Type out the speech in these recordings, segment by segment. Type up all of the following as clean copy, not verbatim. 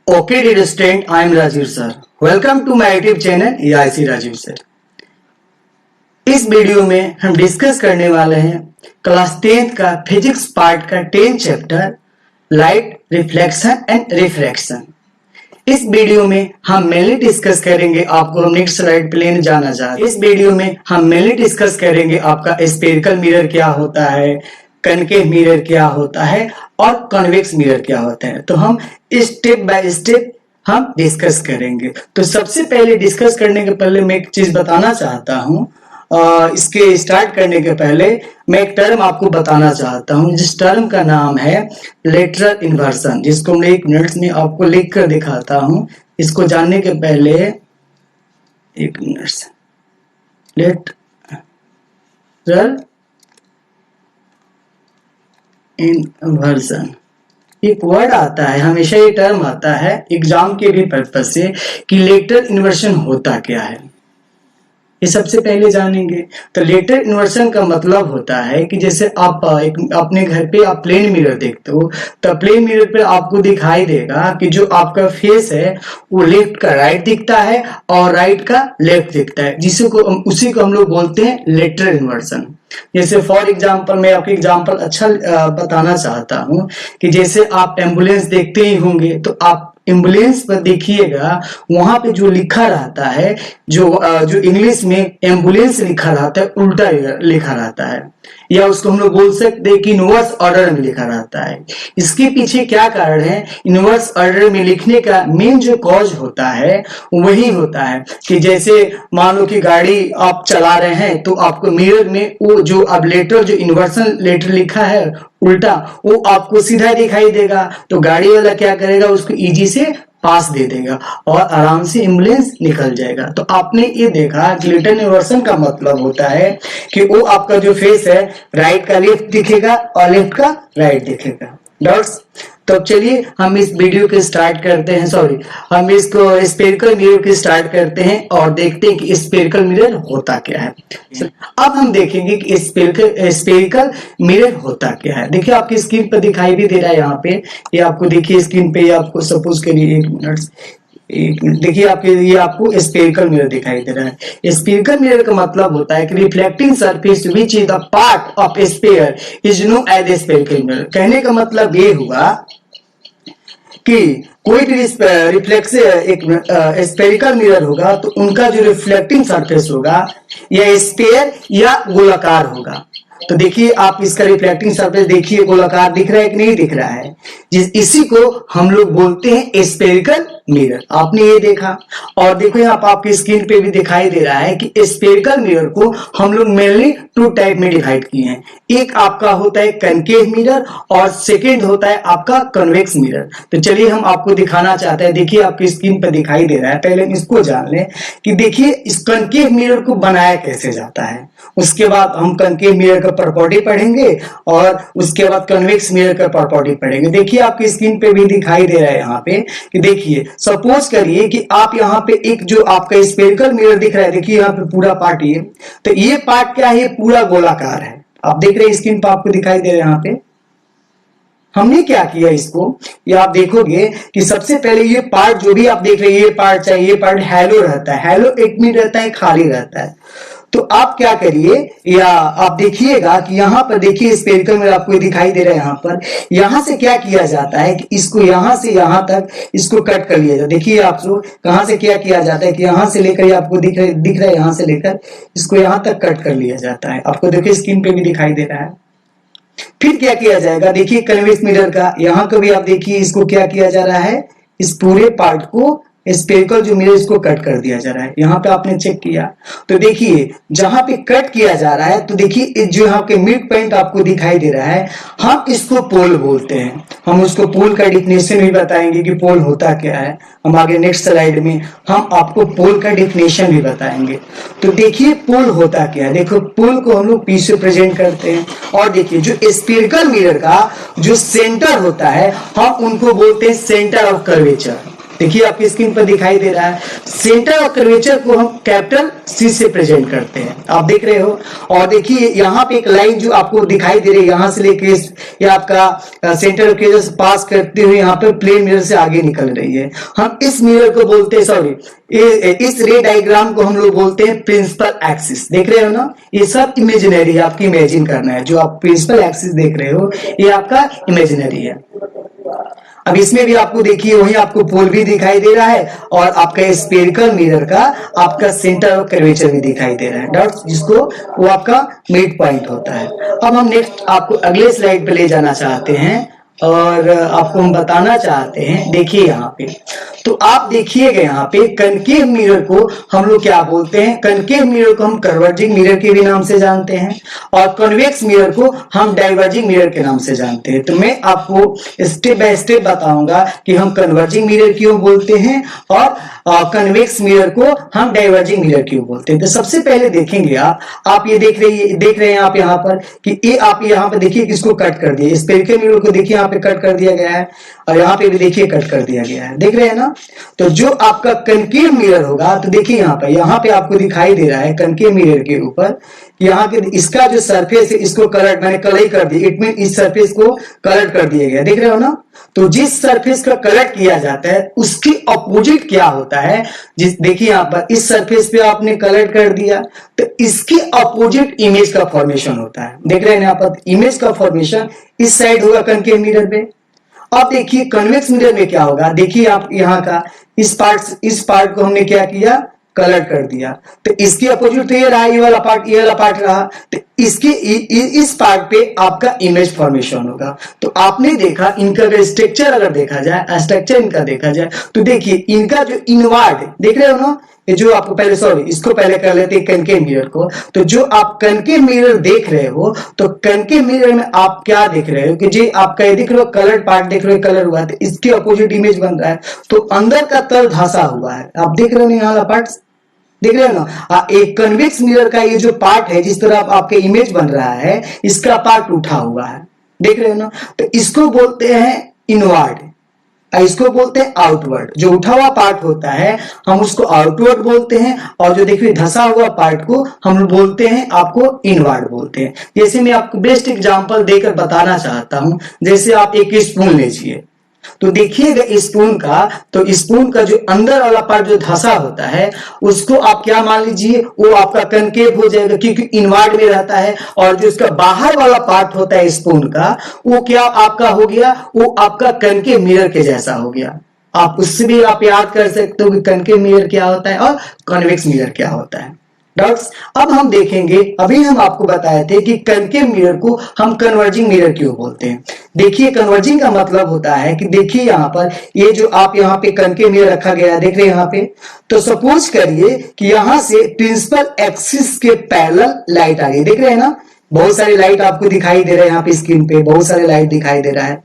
Okay, dear student, I am Rajiv sir. Welcome to my YouTube channel EIC Rajiv sir. इस video में हम discuss करने वाले हैं क्लास 10th का फिजिक्स पार्ट का 10 chapter light reflection and refraction. इस वीडियो में हम मेनली डिस्कस करेंगे, आपको हम नेक्स्ट स्लाइड पे लेने जाना चाहते हैं। इस वीडियो में हम मेनली डिस्कस करेंगे आपका स्फेरिकल मिरर क्या होता है, कनकेव मिरर क्या होता है और कॉन्वेक्स मिरर क्या होता है। तो हम स्टेप बाय स्टेप हम डिस्कस करेंगे। तो सबसे पहले डिस्कस करने के पहले मैं एक चीज बताना चाहता हूँ। इसके स्टार्ट करने के पहले मैं एक टर्म आपको बताना चाहता हूँ, जिस टर्म का नाम है लेटरल इन्वर्सन, जिसको मैं एक मिनट में आपको लिख कर दिखाता हूँ। इसको जानने के पहले एक मिनट, लेटरल इन्वर्सन एक वर्ड आता है, हमेशा ये टर्म आता है एग्जाम के भी पर्पज से कि लेटरल इन्वर्सन होता क्या है, ये सबसे पहले जानेंगे। तो लेटरल इन्वर्सन का मतलब होता है कि जैसे आप अपने घर पे आप प्लेन मिरर देखते हो, तो प्लेन मिरर पे आपको दिखाई देगा कि जो आपका फेस है वो लेफ्ट का राइट दिखता है और राइट का लेफ्ट दिखता है, उसी को हम लोग बोलते हैं लेटरल इन्वर्सन। जैसे फॉर एग्जाम्पल मैं आपको एग्जाम्पल अच्छा बताना चाहता हूँ कि जैसे आप एम्बुलेंस देखते ही होंगे, तो आप एम्बुलेंस पर देखिएगा वहां पे जो लिखा रहता है, जो इंग्लिश में एम्बुलेंस लिखा रहता है उल्टा लिखा रहता है, या उसको हम लोग बोल सकते हैं कि इनवर्स ऑर्डर में लिखा रहता है। इसके पीछे क्या कारण है? इनवर्स ऑर्डर में लिखने का मेन जो कॉज होता है वही होता है कि जैसे मान लो कि गाड़ी आप चला रहे हैं, तो आपको मिरर में वो जो अब लेटर जो इन्वर्सन लेटर लिखा है उल्टा, वो आपको सीधा दिखाई देगा। तो गाड़ी वाला क्या करेगा, उसको इजी से पास दे देगा और आराम से एम्बुलेंस निकल जाएगा। तो आपने ये देखा कि लेटरल इन्वर्सन का मतलब होता है कि वो आपका जो फेस है राइट का लेफ्ट दिखेगा और लेफ्ट का राइट दिखेगा। डॉट्स। तो चलिए हम इस वीडियो के स्टार्ट करते हैं, हम इसको स्फेरिकल मिरर के स्टार्ट करते हैं और देखते हैं कि स्फेरिकल मिरर होता क्या है। अब हम देखेंगे कि स्फेरिकल मिरर होता क्या है। देखिए आपकी स्क्रीन पर दिखाई भी दे रहा है यहाँ पे, ये आपको देखिए स्क्रीन पे, आपको सपोज करिए एक मिनट देखिए ये आपको स्फेरिकल मिरर दिखाई दे रहा है। स्फेरिकल मिरर का मतलब होता है कि reflecting surface which is the part of sphere is known as spherical mirror. कहने का मतलब ये हुआ कि कोई भी रिफ्लेक्स एक स्फेरिकल मिरर होगा तो उनका जो रिफ्लेक्टिंग सरफेस होगा या स्फीयर या गोलाकार होगा। तो देखिए आप इसका रिफ्लेक्टिंग सरफेस देखिए गोलाकार दिख रहा है कि नहीं दिख रहा है, इसी को हम लोग बोलते हैं स्फेरिकल मिरर। आपने ये देखा और देखो यहाँ पर आपकी स्क्रीन पे भी दिखाई दे रहा है कि स्फेरिकल मिरर को हम लोग मेनली 2 टाइप में डिवाइड किए हैं। एक आपका होता है कनकेव मिरर और सेकेंड होता है आपका कन्वेक्स मिरर। तो चलिए हम आपको दिखाना चाहते हैं, देखिए आपकी स्क्रीन पर दिखाई दे रहा है। पहले हम इसको जान लें कि देखिए इस कनकेव मिरर को बनाया कैसे जाता है, उसके बाद हम कनकेव मिरर का प्रॉपर्टी पढ़ेंगे और उसके बाद कन्वेक्स मिरर का प्रॉपर्टी पढ़ेंगे। देखिए आपकी स्क्रीन पे भी दिखाई दे रहा है यहाँ पे कि देखिए सपोज करिए कि आप यहाँ पे एक जो आपका स्फेरिकल मिरर दिख रहा है, देखिए यहाँ पे पूरा पार्ट ये, तो ये पार्ट क्या है, पूरा गोलाकार है। आप देख रहे हैं स्क्रीन पर आपको दिखाई दे रहा है यहाँ पे। हमने क्या किया इसको, ये आप देखोगे कि सबसे पहले ये पार्ट जो भी आप देख रहे हैं ये पार्ट चाहिए, ये पार्ट हैलो रहता है, हैलो एक मिनट रहता है, खाली रहता है। तो आप क्या करिए, या आप देखिएगा कि यहाँ पर देखिए स्फेरिकल में आपको दिखाई दे रहा है, यहाँ से क्या किया जाता है कि इसको यहाँ से यहाँ तक इसको कट कर लिया जाता है। देखिए आपको कहाँ से क्या किया जाता है कि यहाँ से लेकर आपको दिख रहा है यहाँ से लेकर इसको यहाँ तक कट कर लिया जाता है। आपको देखिए स्क्रीन पे भी दिखाई दे रहा है। फिर क्या किया जाएगा, देखिए कन्वेक्स मिरर का यहाँ को भी आप देखिए इसको क्या किया जा रहा है, इस पूरे पार्ट को स्फेरिकल जो मिरर इसको कट कर दिया जा रहा है। यहाँ पे आपने चेक किया तो देखिए जहां पे कट किया जा रहा है, तो देखिए जो यहाँ पे मिड पॉइंट आपको दिखाई दे रहा है, हम इसको पोल बोलते हैं। हम उसको पोल का डिफिनेशन भी बताएंगे कि पोल होता क्या है। हम आगे नेक्स्ट स्लाइड में हम आपको पोल का डिफिनेशन भी बताएंगे। तो देखिए पोल होता क्या है, देखो पोल को हम लोग पी से प्रेजेंट करते हैं और देखिए जो स्फेरिकल मिरर का जो सेंटर होता है हम उनको बोलते हैं सेंटर ऑफ कर्वेचर। देखिए आपकी स्क्रीन पर दिखाई दे रहा है। सेंटर ऑफ कर्वेचर को हम कैपिटल सी से प्रेजेंट करते हैं, आप देख रहे हो। और देखिए यहाँ पे एक लाइन जो आपको दिखाई दे रही है, यहाँ से लेके ये आपका सेंटर ऑफ कर्वेचर पास करते हुए यहाँ पे प्लेन मिरर से आगे निकल रही है। हम इस मिरर को बोलते हैं, सॉरी इस रे डायग्राम को हम लोग बोलते हैं प्रिंसिपल एक्सिस। देख रहे हो ना, ये सब इमेजिनरी है, आपकी इमेजिन करना है। जो आप प्रिंसिपल एक्सिस देख रहे हो ये आपका इमेजिनरी है। अब इसमें भी आपको देखिए वही आपको पोल भी दिखाई दे रहा है और आपका स्फेरिकल मिरर का आपका सेंटर ऑफ कर्वेचर भी दिखाई दे रहा है, डॉट्स, जिसको वो आपका मिड पॉइंट होता है। अब हम नेक्स्ट आपको अगले स्लाइड पे ले जाना चाहते हैं और आपको हम बताना चाहते हैं, देखिए यहाँ पे तो आप देखिएगा यहाँ पे कनकेव मिरर को हम लोग क्या बोलते हैं। कनकेव मिरर को हम कन्वर्जिंग मिरर के भी नाम से जानते हैं और कन्वेक्स मिरर को हम डाइवर्जिंग मिरर के नाम से जानते हैं। तो मैं आपको स्टेप बाय स्टेप बताऊंगा कि हम कन्वर्जिंग मिरर क्यों बोलते हैं और कन्वेक्स मिरर को हम डाइवर्जिंग मिरर क्यों बोलते हैं। तो सबसे पहले देखेंगे आप ये देख रहे हैं आप यहाँ पर कि ये आप यहाँ पर देखिए किसको कट कर दिया, स्फेरिकल मिरर को देखिए यहाँ पे कट कर दिया गया है और यहाँ पे भी देखिए कट कर दिया गया है, देख रहे हैं ना। तो जो आपका कनकेव मिरर होगा, तो देखिए यहाँ पे आपको दिखाई दे रहा है कनकेव मिरर के ऊपर यहाँ के इसका जो सरफेस है इसको कलर मैंने कलर कर दिया, इट मीन इस सरफेस को कलर कर दिया गया, देख रहे हो ना। तो जिस सरफेस का कलर किया जाता है उसकी अपोजिट क्या होता है, जिस देखिए यहाँ पर इस सरफेस पे आपने कलर कर दिया तो इसकी अपोजिट इमेज का फॉर्मेशन होता है, देख रहे हैं यहाँ पर इमेज का फॉर्मेशन इस साइड होगा कनकेव मिरर पे। अब देखिए कन्वेक्स मिरर में क्या होगा, देखिए आप यहाँ का इस पार्ट को हमने क्या किया, कलर कर दिया, तो इसकी अपोजिट तो ये रहा, ये वाला पार्ट रहा, तो इसके इस पार्ट पे आपका इमेज फॉर्मेशन होगा। तो आपने देखा इनका अगर स्ट्रक्चर अगर देखा जाए, स्ट्रक्चर इनका देखा जाए तो देखिए इनका जो इनवर्ड देख रहे हो ना, ये जो आपको पहले सॉरी इसको पहले कर लेते हैं कनकेव मिरर को। तो जो आप कनकेव मिरर देख रहे हो तो कनकेव मिरर में आप क्या देख रहे हो कि जी आपका ये देख रहे हो कलर पार्ट देख रहे हो, कलर हुआ है, इसके अपोजिट इमेज बन रहा है। तो अंदर का तल धंसा हुआ है, आप देख रहे हो यहाँ पार्ट देख रहे हो ना। एक कन्वेक्स मिरर का ये जो पार्ट है जिस तरह आपके इमेज बन रहा है इसका पार्ट उठा हुआ है, देख रहे हो ना। तो इसको बोलते हैं इनवर्ड, इसको बोलते हैं आउटवर्ड। जो उठा हुआ पार्ट होता है हम उसको आउटवर्ड बोलते हैं और जो देखिए धंसा हुआ पार्ट को हम बोलते हैं आपको इनवर्ड बोलते हैं। जैसे मैं आपको बेस्ट एग्जांपल देकर बताना चाहता हूं, जैसे आप एक स्पून लीजिए तो देखिएगा स्पून का, तो स्पून का जो अंदर वाला पार्ट जो धंसा होता है उसको आप क्या मान लीजिए वो आपका कनकेव हो जाएगा क्योंकि इनवर्ड में रहता है। और जो इसका बाहर वाला पार्ट होता है स्पून का वो क्या आपका हो गया, वो आपका कनकेव मिरर के जैसा हो गया। आप उससे भी आप याद कर सकते हो कि कनकेव मिरर क्या होता है और कॉन्वेक्स मिरर क्या होता है। डॉट्स, अब हम देखेंगे, अभी हम आपको बताए थे कि कनकेव मिरर को हम कन्वर्जिंग मिरर क्यों बोलते हैं। देखिए कन्वर्जिंग का मतलब होता है कि देखिए यहाँ पर ये जो आप यहाँ पे कनकेव मिरर रखा गया है देख रहे हैं यहाँ पे, तो सपोज करिए कि यहाँ से प्रिंसिपल एक्सिस के पैरेलल लाइट आ गई, देख रहे हैं ना। बहुत सारी लाइट आपको दिखाई दे रहा है यहाँ पे स्क्रीन पे, बहुत सारे लाइट दिखाई दे रहा है।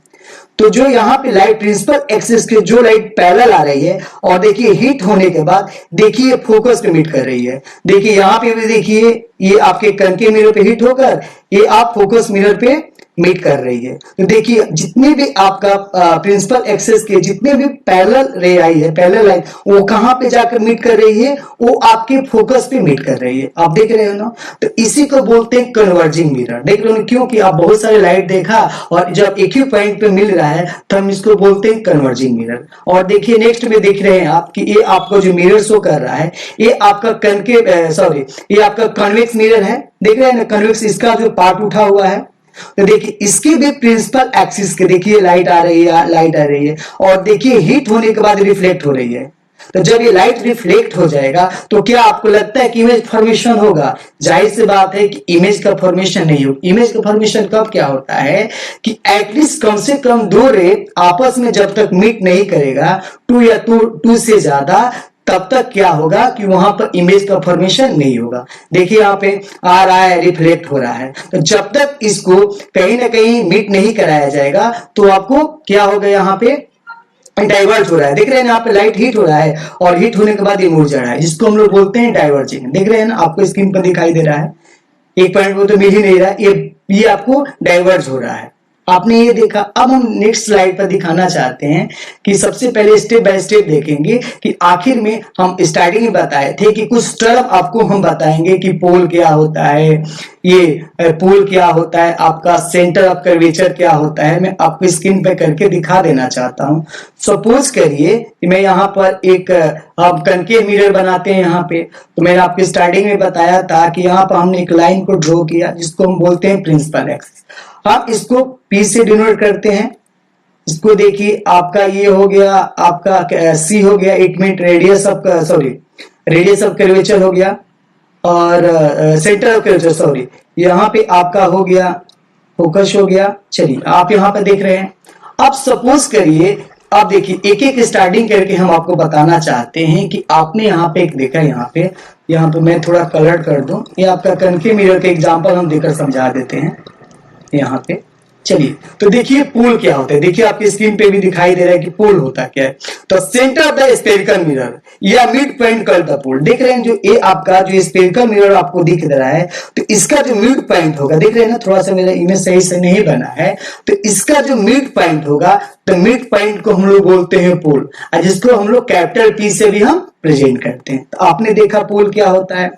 तो जो यहाँ पे लाइट प्रिंसिपल एक्सिस के जो लाइट पैरेलल आ रही है और देखिए हिट होने के बाद देखिए फोकस पे मीट कर रही है। देखिए यहाँ पे भी देखिए ये आपके कनकेव मिरर पे हिट होकर ये आप फोकस मिरर पे मीट कर रही है। तो देखिए जितने भी आपका प्रिंसिपल एक्सिस के जितने भी पैरेलल रे आई है, पैरेलल लाइन, वो कहां पे जाकर मीट कर रही है, वो आपके फोकस पे मीट कर रही है, आप देख रहे हो ना। तो इसी को बोलते हैं कन्वर्जिंग मिरर, देख रहे हो, क्योंकि आप बहुत सारे लाइट देखा और जब एक ही पॉइंट पे मिल रहा है तो हम इसको बोलते हैं कन्वर्जिंग मिरर। और देखिए नेक्स्ट में देख रहे हैं आप कि ये आपको जो मिरर शो कर रहा है ये आपका कनकेव सॉरी ये आपका कन्वेक्स मिरर है, देख रहे हैं ना। कन्वेक्स इसका जो पार्ट उठा हुआ है, तो देखिए इसके भी प्रिंसिपल एक्सिस के देखिए लाइट आ रही है और देखिए हीट होने के बाद रिफ्लेक्ट हो रही है। तो जब ये लाइट रिफ्लेक्ट हो जाएगा तो क्या आपको लगता है कि इमेज फॉर्मेशन होगा? जाहिर सी बात है कि इमेज का फॉर्मेशन नहीं होगा। इमेज का फॉर्मेशन कब क्या होता है कि एटलीस्ट कम से कम दो रे आपस में जब तक मीट नहीं करेगा, टू से ज्यादा, तब तक क्या होगा कि वहां पर इमेज का फॉर्मेशन नहीं होगा। देखिए यहाँ पे आ रहा है, रिफ्लेक्ट हो रहा है, तो जब तक इसको कहीं ना कहीं मीट नहीं कराया जाएगा तो आपको क्या होगा, यहाँ पे डाइवर्ज हो रहा है। देख रहे हैं यहाँ पे लाइट हीट हो रहा है और हीट होने के बाद ये मुड़ जा रहा है, जिसको हम लोग बोलते हैं डाइवर्जिंग। देख रहे हैं ना, आपको स्क्रीन पर दिखाई दे रहा है, एक पॉइंट वो तो मिल ही नहीं रहा है, ये आपको डाइवर्ज हो रहा है। आपने ये देखा। अब हम नेक्स्ट स्लाइड पर दिखाना चाहते हैं कि सबसे पहले स्टेप बाय स्टेप देखेंगे कि आखिर में हम स्टार्टिंग में बताए थे कि कुछ टर्म आपको हम बताएंगे कि पोल क्या होता है, ये पोल क्या होता है, आपका सेंटर ऑफ कर्वेचर क्या होता है। मैं आपको स्क्रीन पे करके दिखा देना चाहता हूं। सपोज करिए कि मैं यहाँ पर एक आप कनकेव मिरर बनाते हैं यहाँ पे, तो मैंने आपको स्टार्टिंग में बताया था कि यहाँ पर हमने एक लाइन को ड्रॉ किया जिसको हम बोलते हैं प्रिंसिपल एक्सिस। हम इसको P से डिनोट करते हैं। इसको देखिए, आपका ये हो गया, आपका सी हो गया, it mean radius of radius of curvature हो गया, और सेंटर ऑफ कर्वेचर सॉरी, यहाँ पे आपका हो गया फोकस हो गया। चलिए आप यहाँ पे देख रहे हैं। अब सपोज करिए, आप देखिए एक एक स्टार्टिंग करके हम आपको बताना चाहते हैं कि आपने यहाँ पे एक देखा, यहाँ पे मैं थोड़ा कलर कर दूं, ये आपका कनकेव मिरर का एग्जांपल हम देकर समझा देते हैं यहाँ पे। चलिए तो देखिए पोल क्या होता है। देखिए आपकी स्क्रीन पे भी दिखाई दे रहा है कि पोल होता क्या है। तो centre of the spherical mirror या मिड पॉइंट कॉल्ड द पोल। देख रहे हैं जो ये आपका जो स्फेरिकल मिरर आपको दिख रहा है, तो इसका जो मिड पॉइंट होगा, देख रहे हैं ना, थोड़ा सा मेरा इमेज सही से नहीं बना है, तो इसका जो मिड पॉइंट होगा, तो मिड पॉइंट को हम लोग बोलते हैं पोल, जिसको हम लोग कैपिटल P से भी हम प्रेजेंट करते हैं। तो आपने देखा पोल क्या होता है।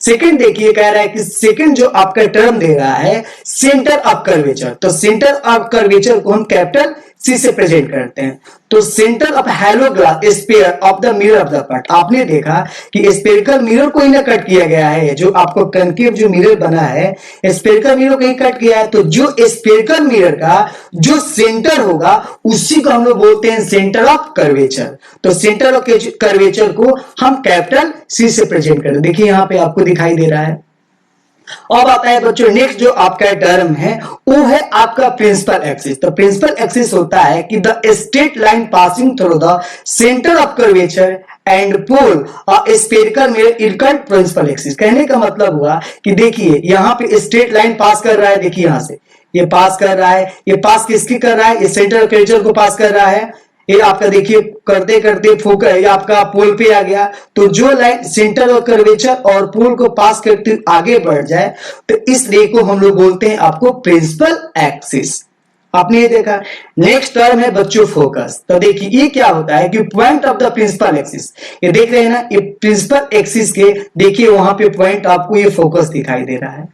सेकंड देखिए, कह रहा है कि सेकंड जो आपका टर्म दे रहा है सेंटर ऑफ कर्वेचर, तो सेंटर ऑफ कर्वेचर को हम कैपिटल C से प्रेजेंट करते हैं। तो centre of hello glass sphere of the mirror of the part. आपने देखा कि स्फेरिकल मिरर को ही ना कट किया गया है, जो आपको कनकेव जो मिरर बना है स्फेरिकल मिरर को ही कट किया है। तो जो स्फेरिकल मिरर का जो सेंटर होगा उसी को हम लोग बोलते हैं सेंटर ऑफ कर्वेचर। तो सेंटर ऑफ कर्वेचर को हम कैपिटल C से प्रेजेंट करते हैं। देखिए यहाँ पे आपको दिखाई दे रहा है। अब आता है बच्चों नेक्स्ट जो आपका टर्म है वो है आपका प्रिंसिपल एक्सिस। तो प्रिंसिपल एक्सिस होता है कि the straight line passing through the centre of curvature and pole spherical mirror is called principal axis. कहने का मतलब हुआ कि देखिए यहाँ पे स्ट्रेट लाइन पास कर रहा है, देखिए यहां से ये पास कर रहा है, ये पास किसकी कर रहा है, ये सेंटर ऑफ कर्वेचर को पास कर रहा है। ये आपका देखिए करते करते फोकस ये आपका पोल पे आ गया। तो जो लाइन सेंटर ऑफ कर्वेचर और पोल को पास करते आगे बढ़ जाए तो इस रे को हम लोग बोलते हैं आपको प्रिंसिपल एक्सिस। आपने ये देखा। नेक्स्ट टर्म है बच्चों फोकस। तो देखिए ये क्या होता है कि point of the principal axis, ये देख रहे हैं ना, ये प्रिंसिपल एक्सिस के देखिए वहां पे पॉइंट आपको ये फोकस दिखाई दे रहा है।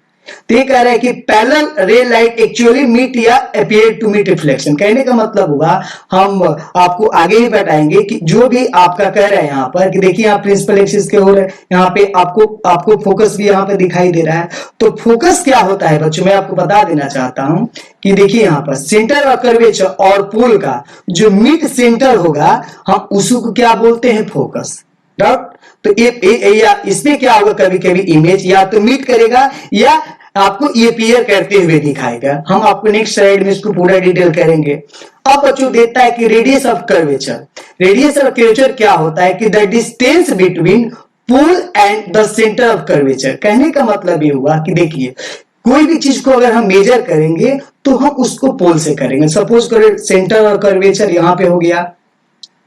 तो ये कह रहा है कि पैरेलल रे लाइट एक्चुअली मीट या अपीयर टू मीट रिफ्लेक्शन। कहने का मतलब हुआ, हम आपको आगे ही बताएंगे कि जो भी आपका कह रहा है यहाँ पर कि देखिए यहाँ प्रिंसिपल एक्सिस के हो रहे हैं, यहाँ पे आपको फोकस भी यहाँ पे दिखाई दे रहा है। तो फोकस क्या होता है बच्चों, मैं आपको बता देना चाहता हूं कि देखिए यहाँ पर सेंटर ऑफ कर्वेचर और पोल का जो मिड सेंटर होगा हम उसको क्या बोलते हैं, फोकस। डाउट। तो या इसमें क्या होगा, कभी कभी इमेज या तो मीट करेगा या आपको ये अपीयर करते हुए दिखाएगा। हम आपको नेक्स्ट स्लाइड में इसको पूरा डिटेल करेंगे। अब बच्चों देता है कि radius of curvature. Radius of curvature क्या होता है कि the distance between pole and the centre of curvature. कहने का मतलब ये हुआ कि देखिए कोई भी चीज को अगर हम मेजर करेंगे तो हम उसको पोल से करेंगे। सपोज करें सेंटर ऑफ कर्वेचर यहाँ पे हो गया,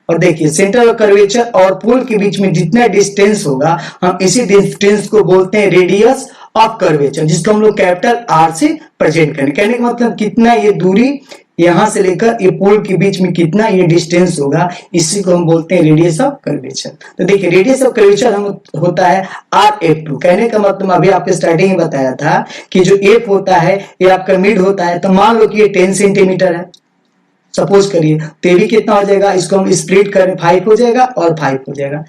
और देखिए सेंटर ऑफ कर्वेचर और पोल के बीच में जितना डिस्टेंस होगा हम इसी डिस्टेंस को बोलते हैं रेडियस ऑफ कर्वेचर, जिसको हम लोग कैपिटल R से प्रेजेंट करें। कहने का मतलब कितना ये दूरी यहां से लेकर ये पोल के बीच में कितना ये डिस्टेंस होगा, इसी को हम बोलते हैं रेडियस ऑफ कर्वेचर। तो देखिए रेडियस ऑफ कर्वेचर हम होता है RF2। कहने का मतलब अभी आपके स्टार्टिंग में बताया था कि जो F होता है ये आपका मिड होता है। तो मान लो कि ये 10 सेंटीमीटर है सपोज करिए, तो ये भी कितना हो जाएगा, इसको हम स्प्लिट करें 5 हो जाएगा और 5 हो जाएगा।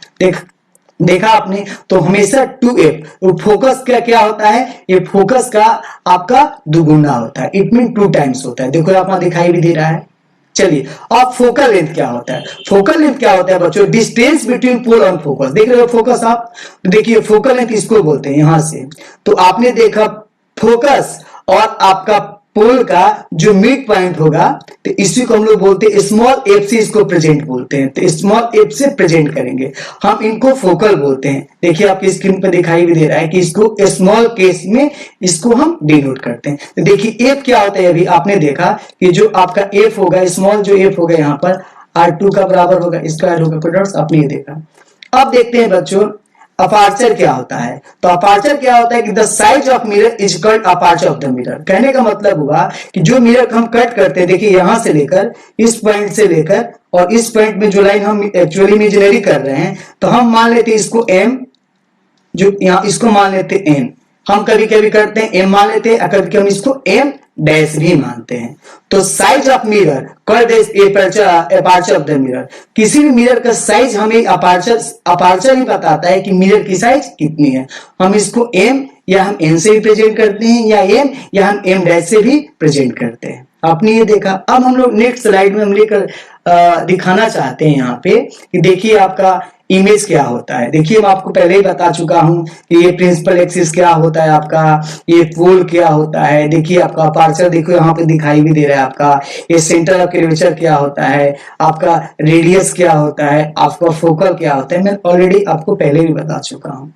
देखा आपने। तो हमेशा 2f फोकस का क्या होता है, ये फोकस का आपका दुगुना होता है, इट मीन 2 टाइम्स होता है। देखो आप दिखाई भी दे रहा है। चलिए अब फोकल लेंथ क्या होता है। फोकल लेंथ क्या होता है बच्चों, डिस्टेंस बिटवीन पोल और फोकस। देख रहे हो फोकस आप, देखिए फोकल लेंथ इसको बोलते हैं यहां से। तो आपने देखा फोकस और आपका पोल का जो मिड पॉइंट होगा तो इसी को हम लोग बोलते हैं स्मॉल एफ से इसको प्रेजेंट बोलते हैं। तो स्मॉल एफ से प्रेजेंट करेंगे हम, इनको फोकल बोलते हैं। देखिए आपकी स्क्रीन पर दिखाई भी दे रहा है कि इसको स्मॉल केस में इसको हम डिनोट करते हैं। तो देखिए एफ क्या होता है, अभी आपने देखा कि जो आपका एफ होगा, स्मॉल जो एफ होगा यहाँ पर R2 का बराबर होगा, स्क्वायर होगा। आपने ये देखा। अब देखते हैं बच्चों अपर्चर क्या होता है? तो अपर्चर क्या होता है कि the size of mirror is called aperture of the mirror. कहने का मतलब हुआ कि जो मिरर हम कट करते हैं, देखिए यहां से लेकर इस पॉइंट से लेकर और इस पॉइंट में जो लाइन हम एक्चुअली में इमेजिनरी कर रहे हैं, तो हम मान लेते हैं इसको एम, जो यहाँ इसको मान लेते हैं एन, हम कभी कभी करते हैं एम मान लेते हैं, कभी हम इसको एम डैश भी मानते हैं। तो size of mirror called as aperture of the mirror. किसी भी मिरर का साइज हमें अपर्चर ही बताता है कि मिरर की साइज कितनी है। हम इसको एम या हम एन से भी प्रेजेंट करते हैं, या एम या हम एम डैश से भी प्रेजेंट करते हैं। आपने ये देखा। अब हम लोग नेक्स्ट स्लाइड में हम लेकर दिखाना चाहते हैं यहाँ पे कि देखिए आपका इमेज क्या होता है। देखिए मैं आपको पहले ही बता चुका हूं कि ये प्रिंसिपल एक्सिस क्या होता है आपका, ये पोल क्या होता है। देखिए आपका अपर्चर देखो यहाँ पे दिखाई भी दे रहा है आपका, ये सेंटर ऑफ कर्वेचर क्या होता है, आपका रेडियस क्या होता है, आपका फोकल क्या होता है। मैं ऑलरेडी आपको पहले भी बता चुका हूं।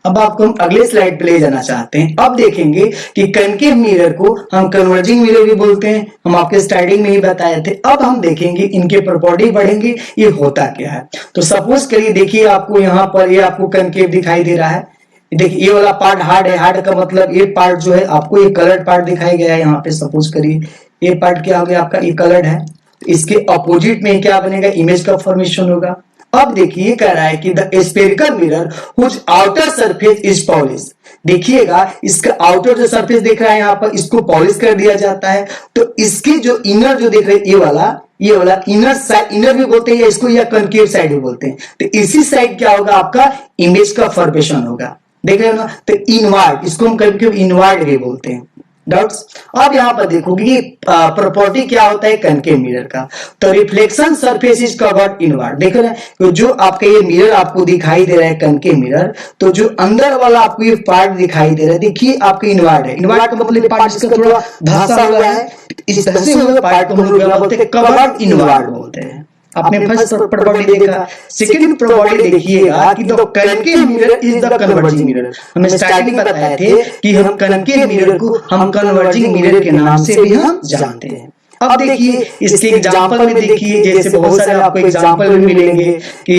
अब आपको हम अगले स्लाइड पे ले जाना चाहते हैं। अब देखेंगे कि कनकेव मिरर को हम कन्वर्जिंग मिरर भी बोलते हैं, हम आपके स्टार्टिंग में ही बताए थे। अब हम देखेंगे इनके प्रॉपर्टी बढ़ेंगे, ये होता क्या है। तो सपोज करिए, देखिए आपको यहाँ पर ये आपको कनकेव दिखाई दे रहा है। देखिए ये वाला पार्ट हार्ड है, हार्ड का मतलब ये पार्ट जो है आपको ये कलर्ड पार्ट दिखाई गया है यहाँ पे। सपोज करिए ये पार्ट क्या हो गया आपका, ये कलर्ड है। इसके अपोजिट में क्या बनेगा, इमेज का फॉर्मेशन होगा। अब देखिए कह रहा है कि the spherical mirror which outer surface is polish. देखिएगा इसका आउटर जो सरफेस दिख रहा है यहाँ पर, इसको पॉलिश कर दिया जाता है। तो इसके जो इनर जो देख रहे हैं ये वाला इनर साइड, इनर भी बोलते हैं इसको, या कनकेव साइड भी बोलते हैं। तो इसी साइड क्या होगा आपका, इमेज का फॉर्मेशन होगा। देख रहे हो ना। तो इनवर्ड, इसको हम कभी कभी इनवर्ड भी बोलते हैं। डाउट्स। अब यहां पर देखोगे कि प्रॉपर्टी क्या होता है कनकेव मिरर का। तो reflection surface is covered inward. देख रहे हैं तो जो आपका ये मिरर आपको दिखाई दे रहा है कनकेव मिरर, तो जो अंदर वाला आपको ये पार्ट दिखाई दे रहा है, देखिए आपका इनवर्ड है। इनवर्ड का मतलब पार्ट इसका थोड़ा धंसा हुआ है, इस धंसे हुए पार्ट को हम लोग क्या बोलते हैं, कवर्ड इनवर्ड बोलते हैं। आपने फर्स्ट प्रॉपर्टी देखा। सेकंड प्रॉपर्टी देखिएगा कि the concave mirror is the converging mirror. हमने स्टार्टिंग में बताए थे कि हम कनकेव मिरर को हम कन्वर्जिंग मिरर के नाम से भी हम जानते हैं। अब देखिए इसके एग्जांपल में देखिए, जैसे बहुत सारे आपको एग्जांपल भी मिलेंगे कि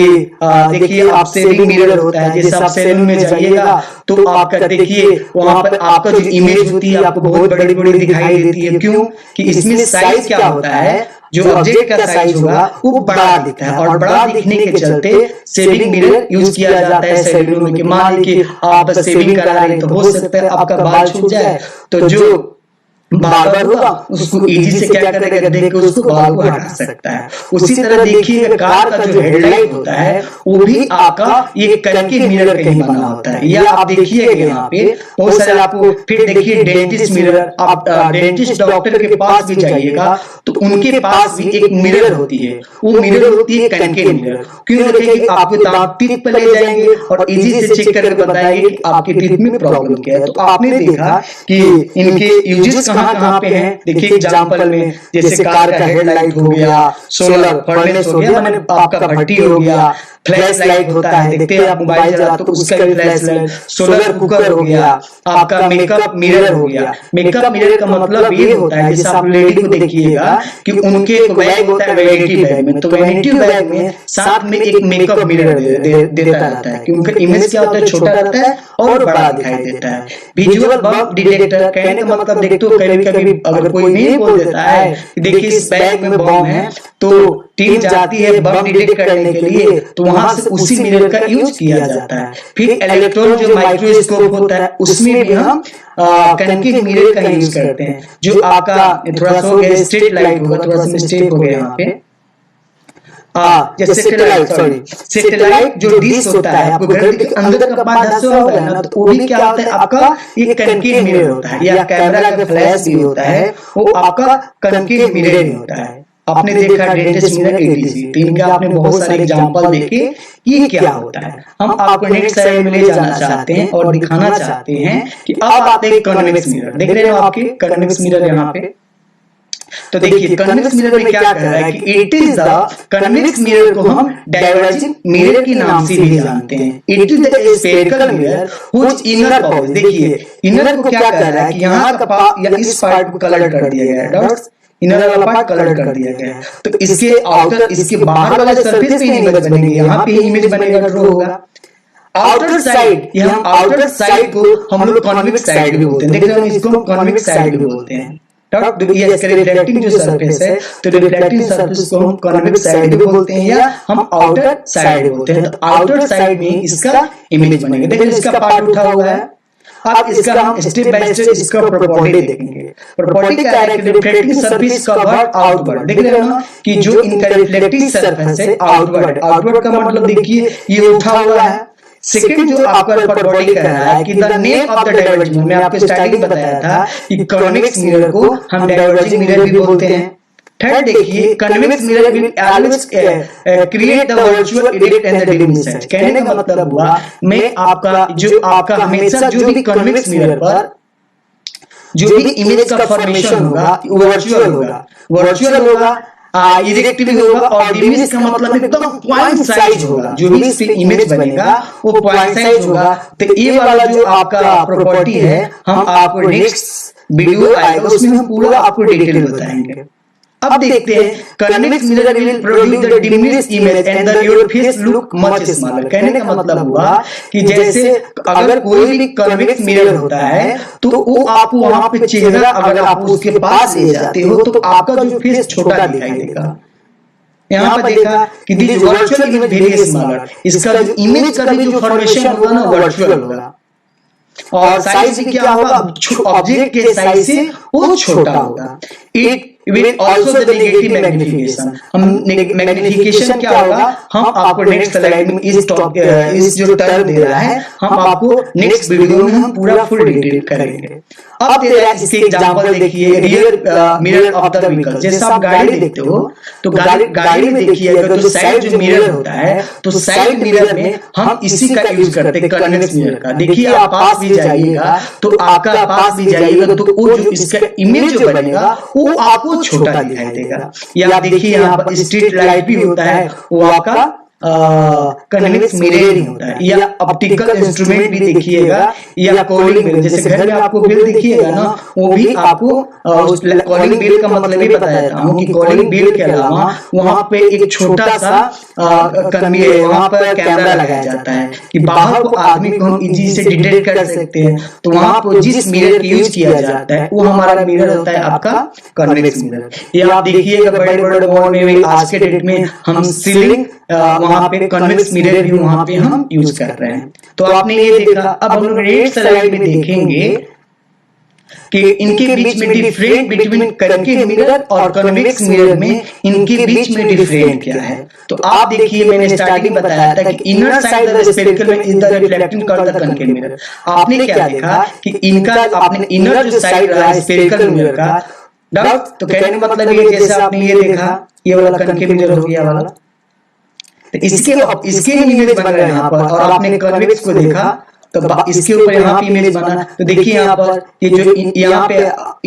देखिए आप सेविंग मिरर होता है। जैसे आप सैलून में जाइएगा तो आपका देखिए वहां पर आपका जो इमेज होती है आपको बहुत बड़ी बड़ी दिखाई देती है। क्यों कि इसमें साइज क्या होता है, जो ऑब्जेक्ट का साइज होगा वो बड़ा दिखता है, और बड़ा दिखने के चलते सेविंग मिरर यूज किया जाता है सैलून में। कि मान लीजिए आप सेविंग करा रहे हैं तो हो सकता है आपका बाल छूट जाए, तो जो बार्बर होगा उसको इजी से क्या करेगा, देख के उसको बाल को हटा सकता है। उसी तरह देखिए कार का जो हेडलाइट होता है वो भी आपका ये कनकेव मिरर का ही बना होता है। या आप देखिएगा यहाँ पे बहुत सारे आपको, फिर देखिए डेंटिस्ट मिरर, आप डेंटिस्ट डॉक्टर के पास भी जाइएगा तो उनके पास भी एक मिरर होती है, वो मिरर होती है कनकेव मिरर। क्यों होती है कि आपके दांत टीथ पर ले जाएंगे और इजी से चेक करके बताएंगे कि आपके टीथ में प्रॉब्लम क्या है। तो आपने देखा कि इनके यूजेस कहां पे हैं। देखिए एग्जांपल में जैसे कार का हेडलाइट हो गया, सोलर फर्नेस हो गया, माने आपका भट्टी हो गया, फ्लैश लाइट होता है, देखते हैं आप मोबाइल चलाते तो उसका भी फ्लैश लाइट, सोलर कुकर हो गया, आपका मेकअप मिरर हो गया। मेकअप मिरर का मतलब ये होता है, जैसे आप लेडी को देखिएगा कि उनके एक बैग होता है वैनिटी बैग में, तो वैनिटी बैग में साथ में एक मेकअप मिरर देता रहता है कि उनका इमेज क्या होता है, छोटा रहता है और बड़ा दिखाई देता है। विजुअल बम डिटेक्टर कहने का मतलब देखते हो कभी कभी अगर कोई नहीं बोल देता है देखिए इस बैग में बम है, तो टीम जाती है बम डिटेक्ट करने के लिए, तो वहां से उसी मिरर का यूज किया जाता है। फिर इलेक्ट्रॉन जो माइक्रोस्कोप होता है उसमें भी हम कनकेव मिरर का यूज करते हैं। जो आपका थोड़ा सा हो गया स्ट्रीट लाइट होगा, थोड़ा सा मिस्टेक हो गया यहाँ पे, जैसे सैटेलाइट जो डिश होता है आपको घर के अंदर का पार्ट धंसा होगा ना, तो वो भी क्या होता है आपका एक कनकेव मिरर होता है। या कैमरा का फ्लैश भी होता है, वो आपका कनकेव मिरर ही होता है। आपने देखा डेंटिस्ट मिरर, एडीसी, तो इनका आपने बहुत सारे एग्जांपल देखे ये क्या होता है। हम आपको नेक्स्ट स्लाइड में ले जाना चाहते हैं और दिखाना चाहते हैं कि अब आते हैं कन्वेक्स मिरर। देख रहे हो आपके कन्वेक्स मिरर यहाँ पे। तो देखिए कन्वेक्स मिरर में क्या कर रहा है कि it is the convex mirror को हम डाइवर्जिंग मिरर के नाम से भी जानते हैं। It is the spherical mirror which inner part, देखिए इनर को क्या कर रहा है कि यहाँ का या इस पार्ट को कलर कर दिया गया है। इनर वाला पार्ट कलर कर दिया गया है। तो इसके आउटर, इसके बाहर वाला सरफेस पे इमेज बनेगी, यहाँ पे इमेज बनेगा, ड्रॉ होगा। आउटर साइड, ये हम आउटर साइड को हम लोग कॉन्वेक्स साइड भी बोलते हैं, देख रहे हो, इसको हम कॉन्वेक्स साइड भी बोलते हैं। ये इसका रिफ्लेक्टिंग जो सरफेस है, तो रिफ्लेक्टिंग सरफेस को हम कॉन्वेक्स साइड भी बोलते हैं या हम आउटर साइड बोलते हैं। तो आउटर साइड में इसका इमेज बनेगा। देखिए इसका पार्ट उठा हुआ है। अब इसका हम स्टेप बाय स्टेप इसका प्रॉपर्टी देखेंगे। प्रॉपर्टी क्या है कि रिफ्लेक्टिंग सरफेस कवर्ड आउटवर्ड, देख रहे हो ना कि जो इनका रिफ्लेक्टिंग सरफेस है आउटवर्ड, आउटवर्ड का मतलब देखिए ये उठा हुआ है। सेकंड जो आपका प्रॉपर्टी कह रहा है कि the name of the diverging, मैं आपको स्टार्टिंग बताया था कि कॉन्वेक्स मिरर को हम डाइवर्जिंग मिरर भी बोलते हैं। थर्ड देखिए, convex mirror will always create the virtual erect and the diminish. कहने का मतलब हुआ, मैं आपका हमेशा जो भी कन्वेक्स मिरर पर जो भी इमेज का फॉर्मेशन होगा वो वर्चुअल होगा, वर्चुअल होगा, इरेक्ट भी होगा और डिमिनिश का मतलब एकदम पॉइंट साइज होगा। जो भी इस पे इमेज बनेगा वो पॉइंट साइज होगा। तो ये वाला जो आपका प्रॉपर्टी है हम आपको नेक्स्ट वीडियो आएगा उसमें हम पूरा आपको डिटेल बताएंगे। अब देखते हैं, convex mirror will produce the diminished image and the your face look much smaller. कहने का मतलब हुआ कि जैसे अगर कोई भी कन्वेक्स मिरर होता है तो वो आपको वहां पे चेहरा, अगर आप उसके पास ले जाते हो तो आपका जो फेस छोटा दिखाई देगा। यहाँ पर देखा कि this virtual image very smaller, इसका जो इमेज का भी जो फॉर्मेशन होगा ना वर्चुअल होगा और साइज क्या होगा, ऑब्जेक्ट के साइज से वो छोटा होगा। It will also the negative magnification, हम मैग्निफिकेशन क्या होगा हम आपको नेक्स्ट स्लाइड में इस जो टर्म दे रहा है हम आपको नेक्स्ट वीडियो में हम पूरा फुल डिटेल करेंगे। अब दे रहा है इसके एग्जांपल देखिए, rear mirror of the vehicle. जैसे आप गाड़ी देखते हो तो गाड़ी में देखिए अगर तो साइड जो मिरर होता है तो साइड मिरर में हम इसी का यूज करते हैं, कन्वेक्स मिरर का। देखिए आप पास भी जाइएगा तो आपका पास भी जाइएगा तो वो जो इसका इमेज जो बनेगा वो आपको छोटा दिखाई देगा। या आप देखिए यहाँ पर स्ट्रीट लाइट भी होता है, वो आपका कन्वेक्स मिरर ही होता है। या ऑप्टिकल इंस्ट्रूमेंट भी देखिएगा या कॉलिंग बेल, जैसे घर में आपको बेल दिखिएगा ना वो भी आपको कॉलिंग बेल का मतलब भी बता देता हूँ कि कॉलिंग बेल के अलावा वहां पे एक छोटा सा वहां पर कैमरा लगाया जाता है कि बाहर को आदमी को हम इजी से डिटेक्ट कर सकते हैं। तो वहां पर जिस मिरर का यूज किया जाता है वो हमारा मिरर होता है आपका कन्वेक्स मिरर। ये आप देखिएगा बड़े बड़े मॉल में आज के डेट में हम सीलिंग वहां पे कन्वेक्स मिरर भी वहां पे हम यूज कर रहे हैं। तो आपने ये देखा। अब हम लोग नेक्स्ट स्लाइड में देखेंगे कि इनके बीच में डिफरेंट बिटवीन कनकेव मिरर और कन्वेक्स मिरर में इनके बीच में डिफरेंट क्या है। तो आप देखिए मैंने स्टार्टिंग बताया था कि inner side of the spherical में is the reflecting called the concave mirror. आपने क्या देखा कि इनका आपने इनर जो साइड रहा है स्फेरिकल मिरर का डाउट, तो कहने का मतलब ये जैसे आपने ये देखा ये वाला कनकेव मिरर हो गया वाला, इसके इमेज बन रहा है यहाँ पर और आपने कन्वेक्स को देखा तो इसके ऊपर यहाँ पे इमेज बना। तो देखिए यहाँ पर ये जो यहाँ पे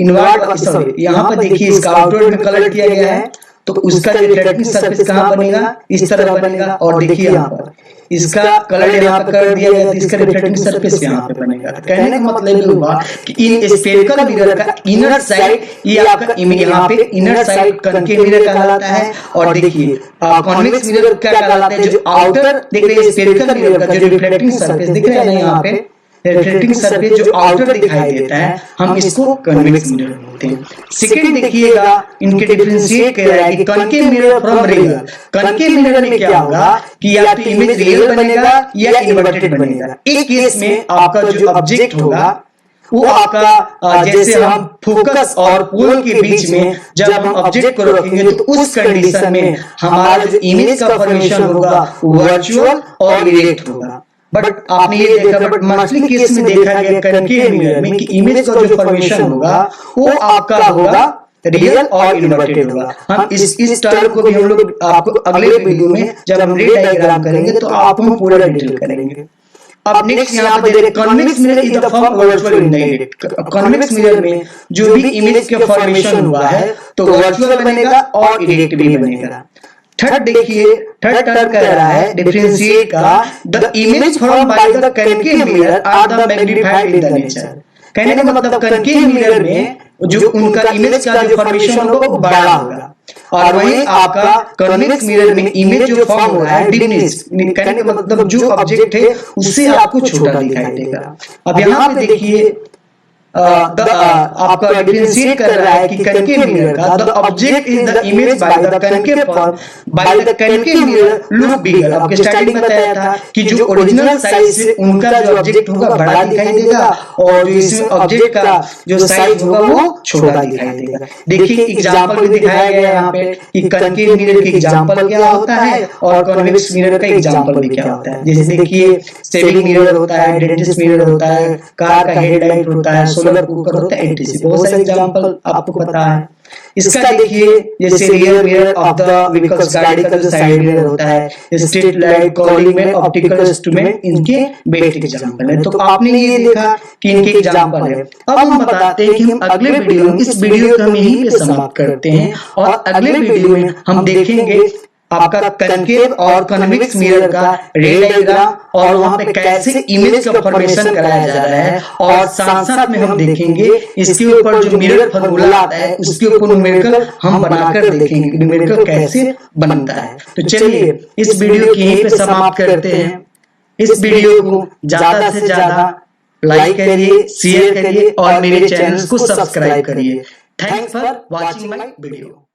इनवर्ट सॉरी यहाँ पर देखिए इसका आउटवर्ड में कलर किया गया है तो उसका जो रिफ्लेक्टिंग सरफेस कहाँ बनेगा, इस तरह बनेगा। और देखिए यहाँ पर इसका कलर यहाँ पे कर दिया गया, इसका रिफ्लेक्टिंग सरफेस यहाँ पे बनेगा। कहने का मतलब ये हुआ कि इन स्फेरिकल मिरर का इनर साइड ये आपका यहाँ पे इनर साइड कनकेव मिरर कहलाता है। और देखिए कॉन्वेक्स मिरर क्या कहलाता है, जो आउटर देख रहे हैं स्फेरिकल मिरर का जो रिफ्लेक्टिंग सरफेस दिख रहा है ना यहाँ पे रिफ्लेक्टिंग सरफेस जो आउटर दिखाई देता है हम इसको कन्वेक्स मिरर बोलते हैं। सेकंड देखिएगा इनके डिफरेंशिएट कर रहा है कि concave mirror from real. Concave mirror में क्या होगा कि या तो इमेज रियल बनेगा या इन्वर्टेड बनेगा। एक केस में आपका जो ऑब्जेक्ट होगा वो आपका जैसे हम फोकस और पोल के बीच में जब हम ऑब्जेक्ट को रखेंगे तो उस कंडीशन में हमारा जो इमेज का फॉर्मेशन होगा वर्चुअल और इरेक्ट होगा। बट आपने ये देखा बट मोस्टली केस में देखा गया कनकेव मिरर में कि इमेज का जो फॉर्मेशन होगा वो आपका होगा रियल और इन्वर्टेड होगा। हम इस टर्म को भी हम लोग आपको अगले वीडियो में जब हम रे डायग्राम करेंगे तो आपको हम पूरा डिटेल करेंगे। अब नेक्स्ट यहाँ पे देखिए convex mirror is the form virtual indirect. Convex mirror में जो भी इमेज का फॉर्मेशन हुआ है तो वर्चुअल बनेगा और इरेक्ट भी बनेगा। थर्ड देखिए थर्ड टर्म कह रहा है डिफरेंशिएट का the image form by the concave mirror are the magnified in the nature. कहने का मतलब कनकेव मिरर में जो उनका इमेज का जो फॉर्मेशन होगा वो बड़ा होगा, और वहीं आपका कॉन्वेक्स मिरर में इमेज जो फॉर्म हो रहा है डिमिनिश, कहने का मतलब जो ऑब्जेक्ट है उससे आपको छोटा दिखाई देगा। अब यहाँ पे देखिए आपका डिफरेंशिएट कर रहा है कि कनकेव मिरर का the object is the image by the concave form by the concave mirror look bigger. आपके स्टार्टिंग में बताया था कि जो ओरिजिनल साइज से उनका जो ऑब्जेक्ट होगा बड़ा दिखाई देगा, और जो इस ऑब्जेक्ट का जो साइज होगा वो छोटा दिखाई देगा। देखिए एग्जांपल भी दिखाया गया है यहाँ पे कि कनकेव मिरर की एग्जांपल क्या होता है और कॉन्वेक्स मिरर का एग्जांपल भी क्या होता है। जैसे देखिए सेविंग मिरर होता है, डेंटिस्ट मिरर होता है, कार का हेडलाइट होता है, सोलर कुकर होता है, एटीसी। बहुत सारे एग्जांपल आपको पता है। इसका देखिए जैसे rear mirror of the vehicles, गाड़ी का जो साइड मिरर होता है, स्ट्रीट लाइट, कॉलिंग में ऑप्टिकल इंस्ट्रूमेंट, इनके बेस्ट एग्जांपल है। तो आपने ये देखा कि इनके एग्जांपल है। अब हम बताते हैं कि हम अगले वीडियो में, इस वीडियो को हम यहीं पे समाप्त करते हैं, और अगले वीडियो में हम देखेंगे आपका कनकेव और कॉन्वेक्स मिरर का रे डायग्राम, और वहां पे कैसे इमेज का फॉर्मेशन कराया जा रहा है, और साथ साथ में हम देखेंगे इसके ऊपर जो मिरर फॉर्मूला आता है उसके ऊपर न्यूमेरिकल हम बनाकर देखेंगे कि न्यूमेरिकल कैसे बनता है। तो चलिए इस वीडियो की यहीं पे समाप्त करते हैं। इस वीडियो को ज्यादा से ज्यादा लाइक करिए, शेयर करिए और मेरे चैनल को सब्सक्राइब करिए। Thanks for watching my video.